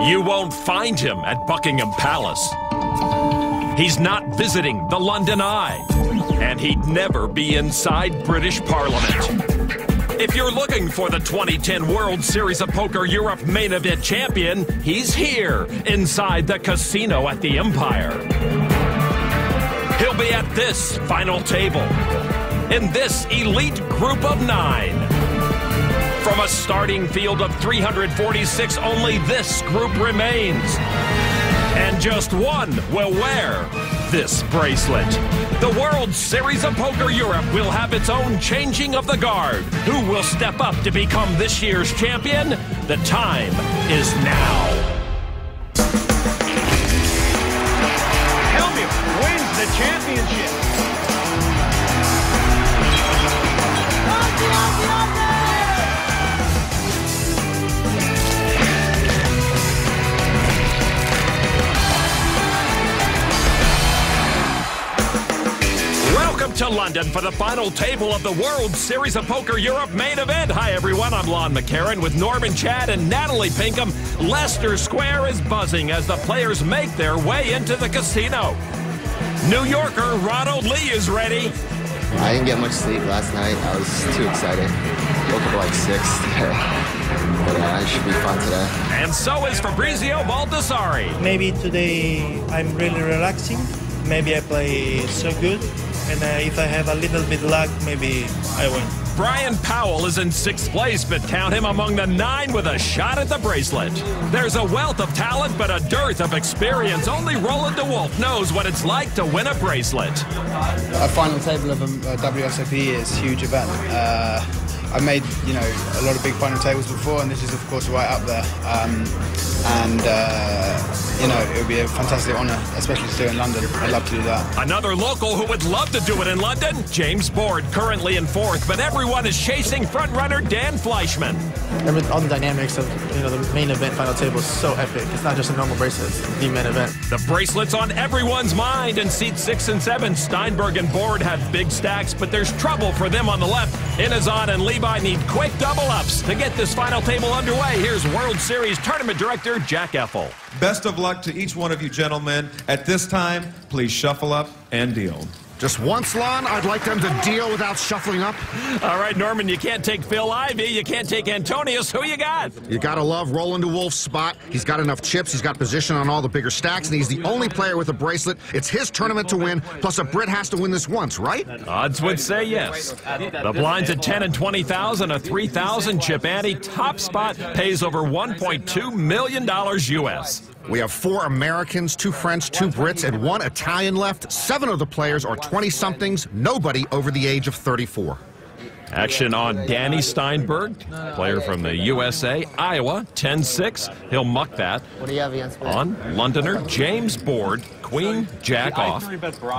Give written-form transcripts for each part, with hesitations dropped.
You won't find him at Buckingham Palace. He's not visiting the London Eye. And he'd never be inside British Parliament. If you're looking for the 2010 World Series of Poker Europe main event champion, he's here inside the casino at the Empire. He'll be at this final table, in this elite group of 9. From a starting field of 346, only this group remains. And just one will wear this bracelet. The World Series of Poker Europe will have its own changing of the guard. Who will step up to become this year's champion? The time is now. Hellmuth wins the championship. Welcome to London for the final table of the World Series of Poker Europe main event. Hi, everyone. I'm Lon McCarron with Norman Chad and Natalie Pinkham. Leicester Square is buzzing as the players make their way into the casino. New Yorker Ronald Lee is ready. I didn't get much sleep last night. I was too excited. Woke up at like 6 today. But it should be fun today. And so is Fabrizio Baldassari. Maybe today I'm really relaxing. Maybe I play so good. And if I have a little bit luck, maybe I win. Brian Powell is in 6th place, but count him among the 9 with a shot at the bracelet. There's a wealth of talent, but a dearth of experience. Only Roland DeWolf knows what it's like to win a bracelet. A final table of a WSOP is a huge event. I've made, a lot of big final tables before, and this is, of course, right up there. It would be a fantastic honour, especially to do it in London. I'd love to do that. Another local who would love to do it in London, James Board, currently in 4th, but everyone is chasing frontrunner Dan Fleischman. All the dynamics of the main event final table is so epic. It's not just a normal bracelet, it's the main event. The bracelet's on everyone's mind. In seats 6 and 7, Steinberg and Board have big stacks, but there's trouble for them on the left. Inazan and Levi need quick double-ups. To get this final table underway, here's World Series Tournament Director Jack Effel. Best of luck to each one of you gentlemen. At this time, please shuffle up and deal. Just once, Lon, I'd like them to deal without shuffling up. All right, Norman, you can't take Phil Ivey. You can't take Antonius. Who you got? You gotta love Roland DeWolf's spot. He's got enough chips. He's got position on all the bigger stacks, and he's the only player with a bracelet. It's his tournament to win, plus a Brit has to win this once, right? Odds would say yes. The blinds at 10 and 20,000, a 3,000 chip ante. Top spot pays over $1.2 million US. We have 4 Americans, 2 French, 2 Brits, and 1 Italian left. 7 of the players are 20-somethings, nobody over the age of 34. Action on Danny Steinberg, player from the USA, Iowa, 10-6. He'll muck that. What do you have against Brett? On Londoner James Board, Queen, Jack off.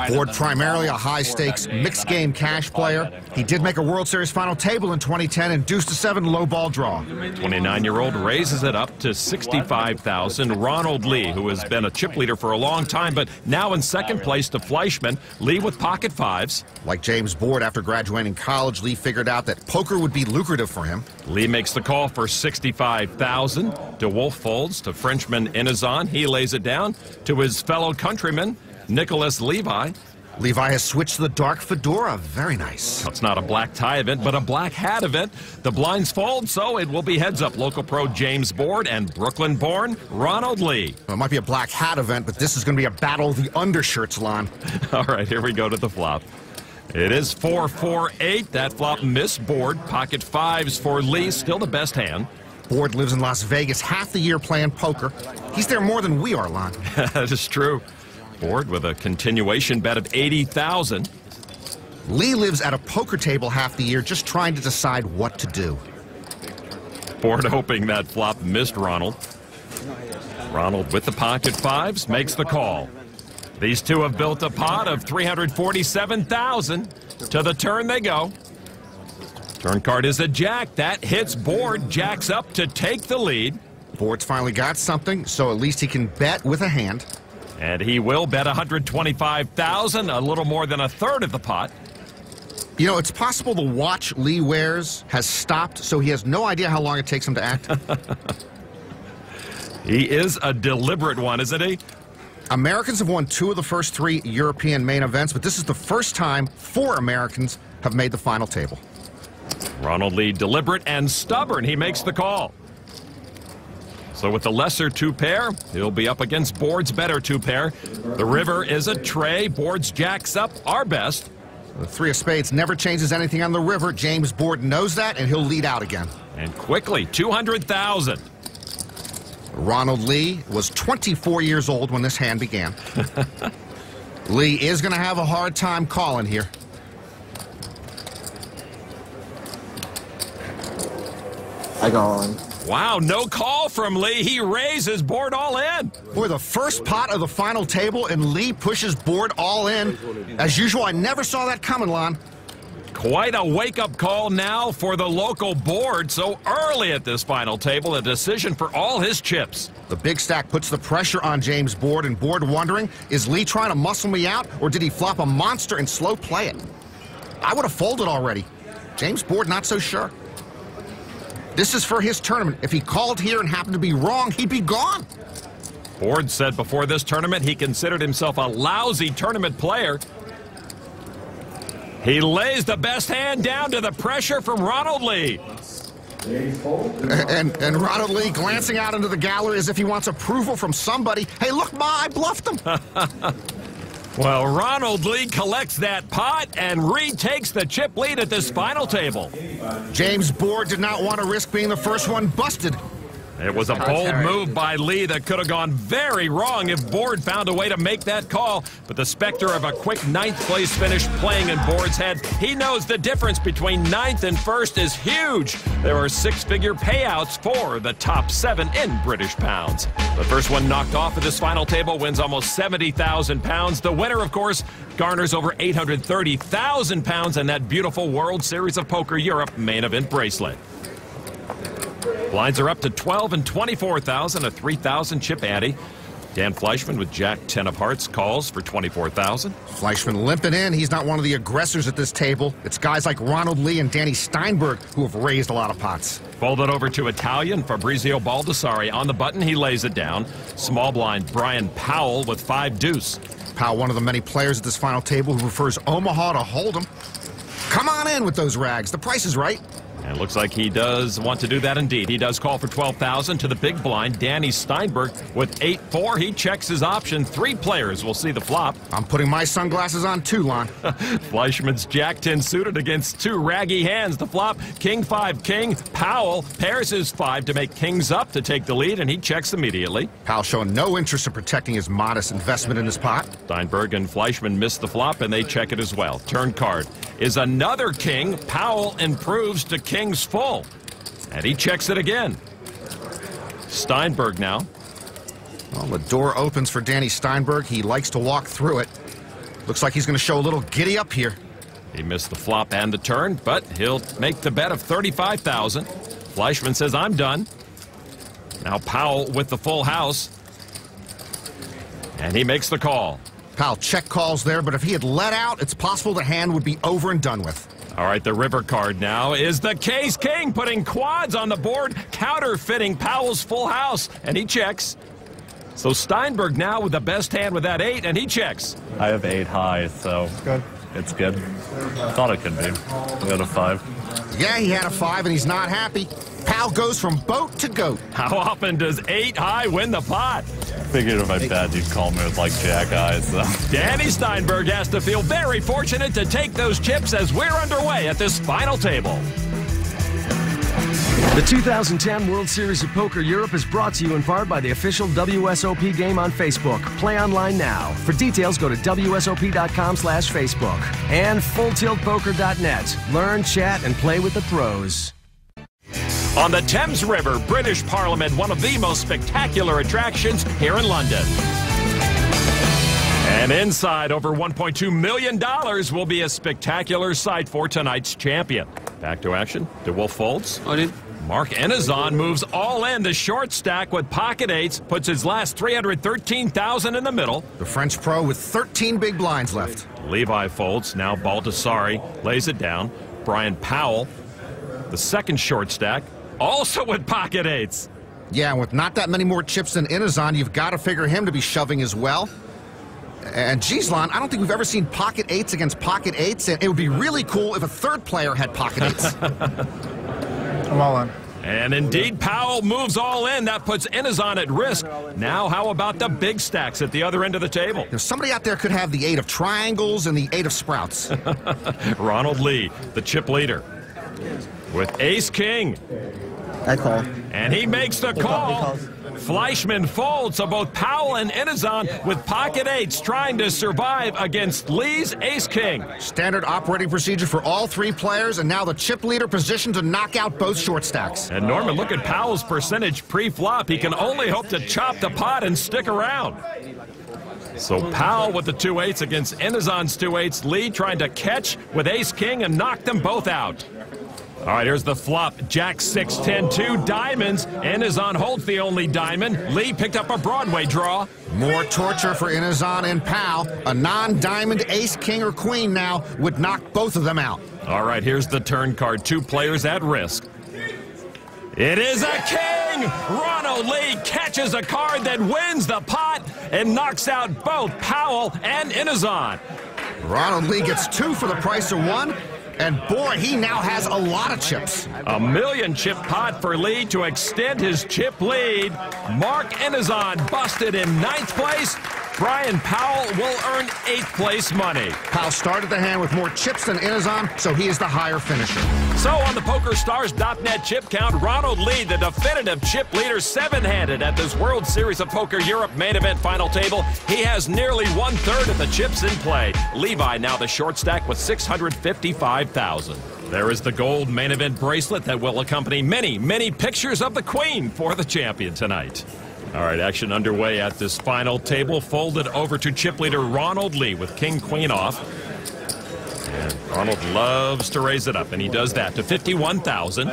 Board primarily a high-stakes, mixed-game cash player. He did make a World Series final table in 2010 and deuce to 7 low ball draw. 29-year-old raises it up to 65,000. Ronald Lee, who has been a chip leader for a long time, but now in 2nd place to Fleischman. Lee with pocket 5s. Like James Board, after graduating college, Lee figured out that poker would be lucrative for him. Lee makes the call for 65,000. DeWolf folds to Frenchman Inazan. He lays it down to his fellow countryman, Nicholas Levi. Levi has switched to the dark fedora. Very nice. It's not a black tie event, but a black hat event. The blinds fold, so it will be heads up. Local pro James Board and Brooklyn-born Ronald Lee. Well, it might be a black hat event, but this is going to be a battle of the undershirts, Lon. All right, here we go to the flop. It is 4-4-8. That flop missed Board. Pocket 5s for Lee, still the best hand. Board lives in Las Vegas half the year playing poker. He's there more than we are, Lon. That is true. Board with a continuation bet of 80,000. Lee lives at a poker table half the year just trying to decide what to do. Board hoping that flop missed Ronald. Ronald with the pocket 5s makes the call. These two have built a pot of 347,000. To the turn they go. Turn card is a jack. That hits Board. Jack's up to take the lead. Board's finally got something, so at least he can bet with a hand. And he will bet 125,000, a little more than a third of the pot. You know, it's possible the watch Lee wears has stopped, so he has no idea how long it takes him to act. He is a deliberate one, isn't he? Americans have won 2 of the first 3 European main events, but this is the first time 4 Americans have made the final table. Ronald Lee, deliberate and stubborn. He makes the call. So with the lesser 2 pair, he'll be up against Board's better 2 pair. The river is a tray. Board's jacks up our best. The 3 of spades never changes anything on the river. James Board knows that, and he'll lead out again. And quickly, 200,000. Ronald Lee was 24 years old when this hand began. Lee is going to have a hard time calling here. I go on. Wow, no call from Lee. He raises Board all in. Boy, the first pot of the final table, and Lee pushes Board all in. As usual, I never saw that coming, Lon. Quite a wake-up call now for the local Board. So early at this final table, a decision for all his chips. The big stack puts the pressure on James Board, and Board wondering, is Lee trying to muscle me out, or did he flop a monster and slow play it? I would have folded already. James Board not so sure. This is for his tournament. If he called here and happened to be wrong, he'd be gone. Board said before this tournament he considered himself a lousy tournament player. He lays the best hand down to the pressure from Ronald Lee. And Ronald Lee glancing out into the gallery as if he wants approval from somebody. Hey, look, Ma, I bluffed him. Well, Ronald Lee collects that pot and retakes the chip lead at this final table. James Board did not want to risk being the first one busted. It was a bold move by Lee that could have gone very wrong if Board found a way to make that call. But the specter of a quick 9th place finish playing in Board's head. He knows the difference between 9th and 1st is huge. There are 6-figure payouts for the top 7 in British pounds. The first one knocked off at this final table wins almost 70,000 pounds. The winner, of course, garners over 830,000 pounds in that beautiful World Series of Poker Europe main event bracelet. Blinds are up to 12 and 24,000, a 3,000 chip ante. Dan Fleischman with Jack 10 of hearts calls for 24,000. Fleischman limping in. He's not one of the aggressors at this table. It's guys like Ronald Lee and Danny Steinberg who have raised a lot of pots. Folded over to Italian Fabrizio Baldessari. On the button, he lays it down. Small blind Brian Powell with 5 deuce. Powell, one of the many players at this final table who prefers Omaha to Hold'em. Come on in with those rags. The price is right. And it looks like he does want to do that indeed. He does call for 12,000 to the big blind. Danny Steinberg with 8-4. He checks his option. 3 players will see the flop. I'm putting my sunglasses on too, Lon. Fleischman's Jack 10 suited against 2 raggy hands. The flop, King 5 King. Powell pairs his 5 to make kings up to take the lead, and he checks immediately. Powell showing no interest in protecting his modest investment in his pot. Steinberg and Fleischman miss the flop, and they check it as well. Turn card is another king. Powell improves to king's full, and he checks it again. Steinberg now. Well, the door opens for Danny Steinberg. He likes to walk through it. Looks like he's going to show a little giddy up here. He missed the flop and the turn, but he'll make the bet of 35,000. Fleischman says, I'm done. Now Powell with the full house, and he makes the call. Powell check calls there, but if he had let out, it's possible the hand would be over and done with. All right, the river card now is the Case King, putting quads on the board, counterfeiting Powell's full house, and he checks. So Steinberg now with the best hand with that 8, and he checks. I have 8 high, so it's good. Thought it could be. We got a 5. Yeah, he had a 5, and he's not happy. Powell goes from boat to goat. How often does 8 high win the pot? Figured if I bet, you'd call me with like jack eyes. So. Danny Steinberg has to feel very fortunate to take those chips as we're underway at this final table. The 2010 World Series of Poker Europe is brought to you in part by the official WSOP game on Facebook. Play online now. For details, go to WSOP.com/Facebook. And FullTiltPoker.net. Learn, chat, and play with the pros. On the Thames River, British Parliament, one of the most spectacular attractions here in London. And inside, over $1.2 million will be a spectacular sight for tonight's champion. Back to action. DeWolf folds. I did. Mark Enizon moves all in. The short stack with pocket 8s puts his last 313,000 in the middle. The French pro with 13 big blinds left. Levi folds. Now Baldessari lays it down. Brian Powell, the second short stack, also with pocket 8s. Yeah, with not that many more chips than Inazan, you've got to figure him to be shoving as well. And Gislan, I don't think we've ever seen pocket eights against pocket eights, and it would be really cool if a third player had pocket eights. I'm all in. And indeed, Powell moves all in. That puts Inazan at risk. Now, how about the big stacks at the other end of the table? You know, somebody out there could have the 8 of triangles and the 8 of sprouts. Ronald Lee, the chip leader, with ace-king. I call. And he makes the call. Fleischman folds, so both Powell and Inazan with pocket eights trying to survive against Lee's ace-king. Standard operating procedure for all 3 players, and now the chip leader positioned to knock out both short stacks. And Norman, look at Powell's percentage pre-flop. He can only hope to chop the pot and stick around. So Powell with the 2-8s against Inazan's 2-8s. Lee trying to catch with ace-king and knock them both out. All right, here's the flop. Jack 6-10, 2 diamonds. Inazan holds the only diamond. Lee picked up a Broadway draw. More torture for Inazan and Powell. A non-diamond ace, king, or queen now would knock both of them out. All right, here's the turn card. 2 players at risk. It is a king! Ronald Lee catches a card that wins the pot and knocks out both Powell and Inazan. Ronald Lee gets 2 for the price of 1. And boy, he now has a lot of chips. A 1,000,000 chip pot for Lee to extend his chip lead. Mark Inazan busted in 9th place. Brian Powell will earn 8th place money. Powell started the hand with more chips than Inazan, so he is the higher finisher. So on the PokerStars.net chip count, Ronald Lee, the definitive chip leader, 7-handed at this World Series of Poker Europe main event final table. He has nearly 1/3 of the chips in play. Levi now the short stack with 655,000. There is the gold main event bracelet that will accompany many, many pictures of the Queen for the champion tonight. All right, action underway at this final table. Folded over to chip leader Ronald Lee with king, queen off. And Ronald loves to raise it up, and he does that to 51,000.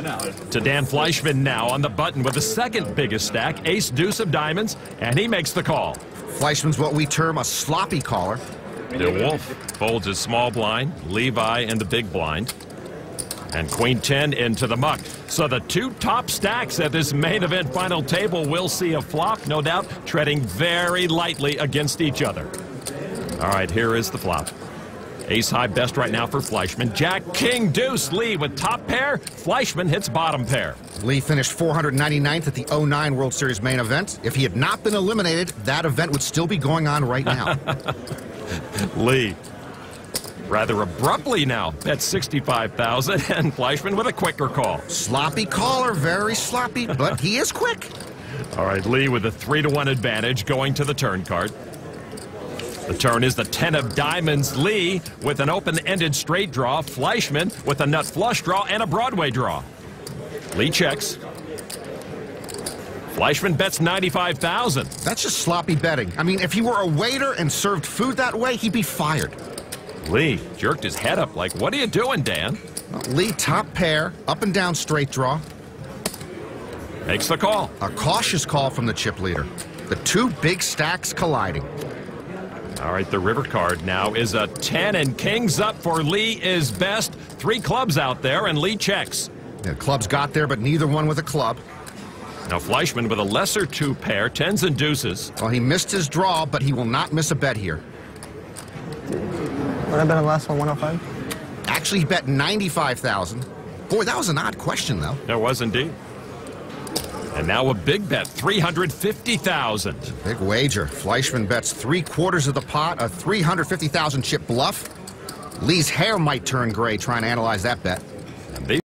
To Dan Fleischman now on the button with the second biggest stack, ace, deuce of diamonds, and he makes the call. Fleischman's what we term a sloppy caller. DeWolf folds his small blind, Levi in the big blind. And queen 10 into the muck. So the 2 top stacks at this main event final table will see a flop, no doubt, treading very lightly against each other. All right, here is the flop. Ace high best right now for Fleischman. Jack, king, deuce. Lee with top pair. Fleischman hits bottom pair. Lee finished 499th at the 09 World Series main event. If he had not been eliminated, that event would still be going on right now. Lee rather abruptly now bet 65,000, and Fleischman with a quicker call. Sloppy caller, very sloppy, but he is quick. All right, Lee with a 3-to-1 advantage going to the turn card. The turn is the 10 of diamonds. Lee with an open-ended straight draw. Fleischman with a nut flush draw and a Broadway draw. Lee checks. Fleischman bets 95,000. That's just sloppy betting. I mean, if he were a waiter and served food that way, he'd be fired. Lee jerked his head up like, what are you doing, Dan? Well, Lee top pair, up and down straight draw. Makes the call. A cautious call from the chip leader. The 2 big stacks colliding. All right, the river card now is a 10, and kings up for Lee is best. 3 clubs out there, and Lee checks. Yeah, clubs got there, but neither one with a club. Now Fleischman with a lesser 2 pair, 10s and deuces. Well, he missed his draw, but he will not miss a bet here. What I bet on the last one, 105? Actually, he bet 95,000. Boy, that was an odd question, though. There was indeed. And now a big bet, 350,000. Big wager. Fleischman bets 3/4 of the pot, a 350,000 chip bluff. Lee's hair might turn gray trying to analyze that bet.